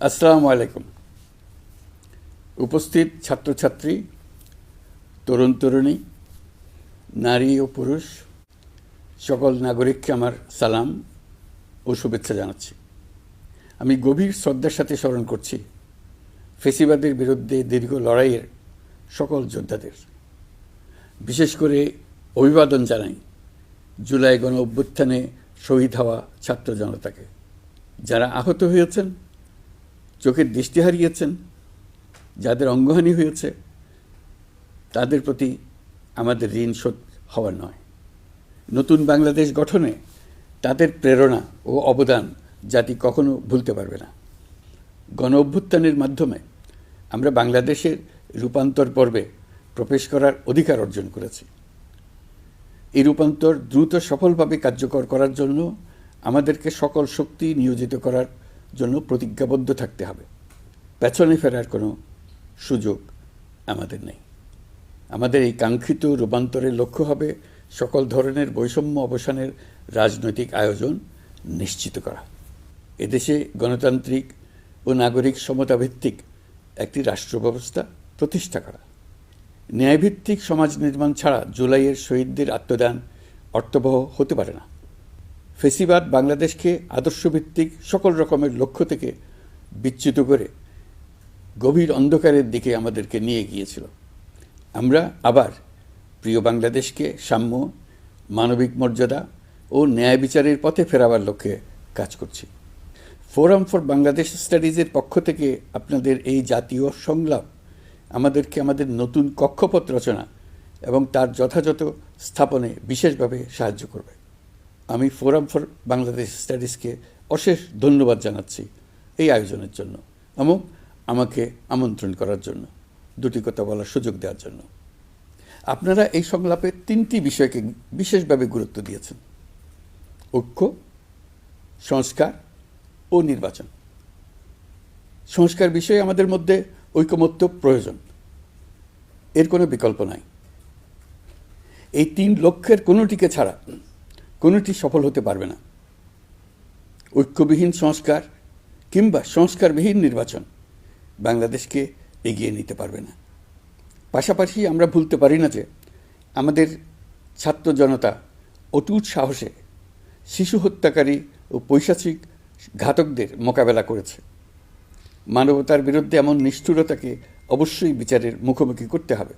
আসসালামু আলাইকুম। উপস্থিত ছাত্রছাত্রী, তরুণ তরুণী, নারী ও পুরুষ সকল নাগরিককে আমার সালাম ও শুভেচ্ছা জানাচ্ছি। আমি গভীর শ্রদ্ধার সাথে স্মরণ করছি ফেসিবাদের বিরুদ্ধে দীর্ঘ লড়াইয়ের সকল যোদ্ধাদের। বিশেষ করে অভিবাদন জানাই জুলাই গণ অভ্যুত্থানে শহীদ হওয়া ছাত্র জনতাকে, যারা আহত হয়েছেন, চোখের দৃষ্টি হারিয়েছেন, যাদের অঙ্গহানি হয়েছে, তাদের প্রতি আমাদের ঋণ শোধ হওয়ার নয়। নতুন বাংলাদেশ গঠনে তাদের প্রেরণা ও অবদান জাতি কখনো ভুলতে পারবে না। গণ অভ্যুত্থানের মাধ্যমে আমরা বাংলাদেশের রূপান্তর পর্বে প্রবেশ করার অধিকার অর্জন করেছি। এই রূপান্তর দ্রুত সফলভাবে কার্যকর করার জন্য আমাদেরকে সকল শক্তি নিয়োজিত করার জন্য প্রতিজ্ঞাবদ্ধ থাকতে হবে। পেছনে ফেরার কোনো সুযোগ আমাদের নেই। আমাদের এই কাঙ্ক্ষিত রূপান্তরের লক্ষ্য হবে সকল ধরনের বৈষম্য অবসানের রাজনৈতিক আয়োজন নিশ্চিত করা, এদেশে গণতান্ত্রিক ও নাগরিক সমতাভিত্তিক একটি রাষ্ট্র ব্যবস্থা প্রতিষ্ঠা করা। ন্যায়ভিত্তিক সমাজ নির্মাণ ছাড়া জুলাইয়ের শহীদদের আত্মদান অর্থবহ হতে পারে না। ফেসিবাদ বাংলাদেশকে আদর্শভিত্তিক সকল রকমের লক্ষ্য থেকে বিচ্যুত করে গভীর অন্ধকারের দিকে আমাদেরকে নিয়ে গিয়েছিল। আমরা আবার প্রিয় বাংলাদেশকে সাম্য, মানবিক মর্যাদা ও ন্যায় বিচারের পথে ফেরাবার লক্ষ্যে কাজ করছি। ফোরাম ফর বাংলাদেশ স্টাডিজের পক্ষ থেকে আপনাদের এই জাতীয় সংলাপ আমাদেরকে আমাদের নতুন কক্ষপথ রচনা এবং তার যথাযথ স্থাপনে বিশেষভাবে সাহায্য করবে। আমি ফোরাম ফর বাংলাদেশ স্টাডিজকে অশেষ ধন্যবাদ জানাচ্ছি এই আয়োজনের জন্য এবং আমাকে আমন্ত্রণ করার জন্য, দুটি কথা বলার সুযোগ দেওয়ার জন্য। আপনারা এই সংলাপে তিনটি বিষয়কে বিশেষভাবে গুরুত্ব দিয়েছেন: ঐক্য, সংস্কার ও নির্বাচন। সংস্কার বিষয়ে আমাদের মধ্যে ঐকমত্য প্রয়োজন, এর কোনো বিকল্প নাই। এই তিন লক্ষ্যের কোনোটিকে ছাড়া কোনোটি সফল হতে পারবে না। ঐক্যবিহীন সংস্কার কিংবা সংস্কারবিহীন নির্বাচন বাংলাদেশকে এগিয়ে নিতে পারবে না। পাশাপাশি আমরা ভুলতে পারি না যে আমাদের ছাত্র জনতা অটুট সাহসে শিশু হত্যাকারী ও পৈশাচিক ঘাতকদের মোকাবেলা করেছে। মানবতার বিরুদ্ধে এমন নিষ্ঠুরতাকে অবশ্যই বিচারের মুখোমুখি করতে হবে।